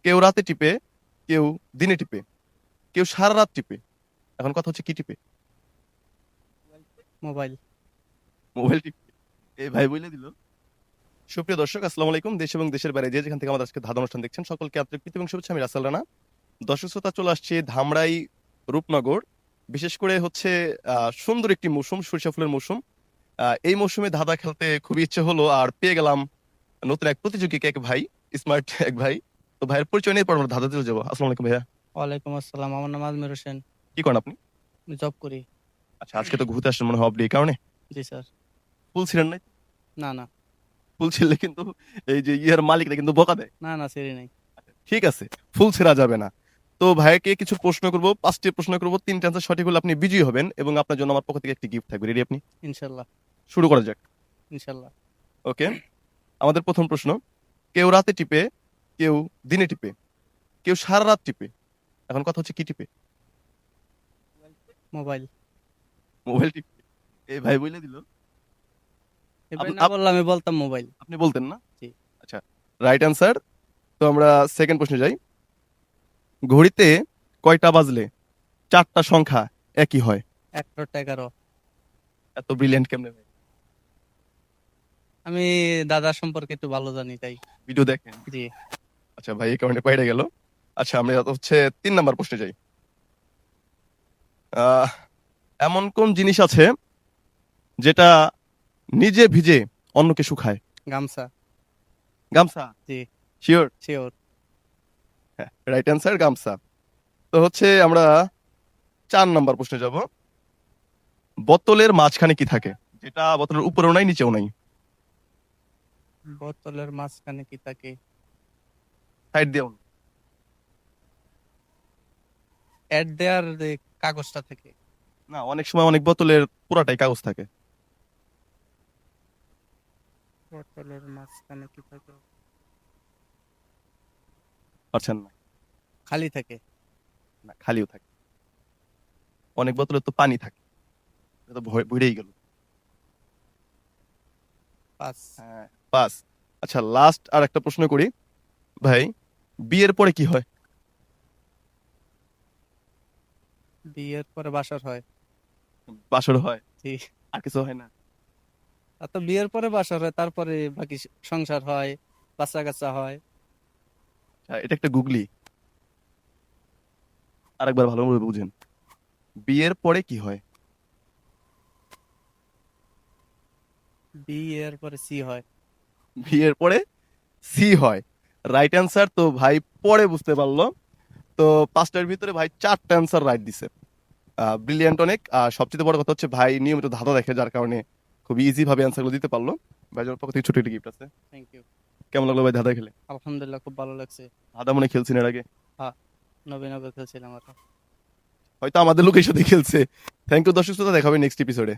কেউ রাতে টিপে, কেউ দিনে টিপে, কেউ সারা রাত টিপে। এখন কথা হচ্ছে কি টিপে? মোবাইল। মোবাইল টিপে। এই ভাই বলে দিল। সুপ্রিয় দর্শক, আসসালামু আলাইকুম। দেশ এবং দেশের বাইরে যে যেখান থেকে আমাদের আজকে ধাঁধা অনুষ্ঠান দেখছেন, সকলকে আন্তরিক প্রীতি এবং শুভেচ্ছা। আমি রাসেল রানা। দর্শক শ্রোতা, চলে আসছে ধামরাই, রূপনগর। বিশেষ করে হচ্ছে সুন্দর একটি মৌসুম, সরিষা ফুলের মৌসুম। এই মৌসুমে ধাঁধা খেলতে খুবই ইচ্ছে হলো, আর পেয়ে গেলাম নতুন এক প্রতিযোগীকে, এক ভাই, স্মার্ট এক ভাই। তো ভাইয়ের পরিচয় নিয়ে পর আমরা ধাঁধা দিতে যাবো। আসসালামু আলাইকুম ভাইয়া। ওয়ালাইকুম আসসালাম, আমার নাম আজমের হোসেন। কি করেন আপনি? আমি জব করি। আচ্ছা, আজকে তো ঘুরতে আসছেন মনে হয়, অফ ডে, এই কারণে জি স্যার। ফুল ছিলেন নাই? না না। ফুল ছিললে কিন্তু এই যে ইয়ার মালিকরা কিন্তু বকা দেয়। না না, সিঁড়ি নাই। ঠিক আছে, ফুল ছেঁড়া যাবে না। তো ভাইকে কিছু প্রশ্ন করব, 5টি প্রশ্ন করব, 3টা আনসার সঠিক হলে আপনি বিজয়ী হবেন এবং আপনার জন্য আমার পক্ষ থেকে একটি গিফট থাকবে। রেডি আপনি? ইনশাল্লাহ। শুরু করা যাক। ইনশাল্লাহ। ওকে, আমাদের প্রথম প্রশ্ন। কেউ রাতে টিপে, কেউ দিনে টিপে, কেউ সারা রাত টিপে। এখন কথা হচ্ছে কি টিপে? মোবাইল। মোবাইল টিপে। এই ভাই বলে দিল। এবার না বললে আমি বলতাম মোবাইল। আপনি বলতেন না? জি। আচ্ছা, রাইট অ্যান্সার। তো আমরা সেকেন্ড প্রশ্নে যাই। ঘড়িতে কয়টা বাজলে 4টা সংখ্যা একই হয়? 11:11। এত ব্রিলিয়ান্ট কেমনে ভাই? আমি দাদার সম্পর্কে একটু ভালো জানি তাই। ভিডিও দেখেন? জি। আচ্ছা ভাই, এই কারণে কয়টা গেল। আচ্ছা, আমরা হচ্ছে 3 নাম্বার প্রশ্নে যাই। আহ এমন কোন জিনিস আছে যেটা নিজে ভিজে অন্যকে শুকায়? গামছা। গামছা? জি। শিওর? শিওর। হ্যাঁ, রাইট অ্যান্সার, গামছা। তো হচ্ছে আমরা 4 নাম্বার প্রশ্নে যাব। বোতলের মাঝখানে কি থাকে, যেটা বোতলের উপরেও নাই নিচেও নাই? বোতলের মাঝখানে কি থাকে? সাইড দিয়েও না। অ্যাড দেওয়ার যে কাগজটা থেকে। না, অনেক সময় অনেক বোতলের পুরাটাই কাগজ থাকে। বোতলের মাঝখানে কি থাকে? পারছেন না? খালি থাকে। না, খালিও থাকে। অনেক বোতলে তো পানি থাকে। এটা তো ভরেই গেল। পাঁচ। হ্যাঁ, পাস। আচ্ছা, লাস্ট আর একটা প্রশ্ন করি ভাই। বিয়ের পরে কি হয়? বিয়ের পরে বাসর হয়। বাসর হয়? জি। আর কিছু হয় না? আর তো বিয়ের পরে বাসর হয়, তারপরে বাকি সংসার হয়, বাচ্চা কাচ্চা হয়। এটা একটা গুগলি, আরেকবার ভালোভাবে বুঝেন। বিয়ের পরে কি হয়? বিয়ের পরে সি হয়। বিয়ের পরে সি হয়। Right answer. তো ভাই পরে বুঝতে পারলো। তো 5টার ভিতরে ভাই 4টা অ্যান্সার রাইট দিছে। ব্রিলিয়ান্ট অনেক। সবচেয়ে বড় কথা হচ্ছে ভাই নিয়মিত ধাঁধা দেখে, যার কারণে খুব ইজি ভাবে অ্যান্সারগুলো দিতে পারলো। ভাইজানের পক্ষ থেকে ছোট একটা গিফট আছে। Thank you. কেমন লাগলো ভাই ধাঁধা খেলে? আলহামদুলিল্লাহ, খুব ভালো লাগছে। ধাঁধা মনে খেলছেন এর আগে? হ্যাঁ, নবীন খেলছিলাম আর। হয়তো আমাদের লোকের সাথে খেলছে। থ্যাংক ইউ দর্শক শ্রোতা, দেখা হবে নেক্সট এপিসোডে।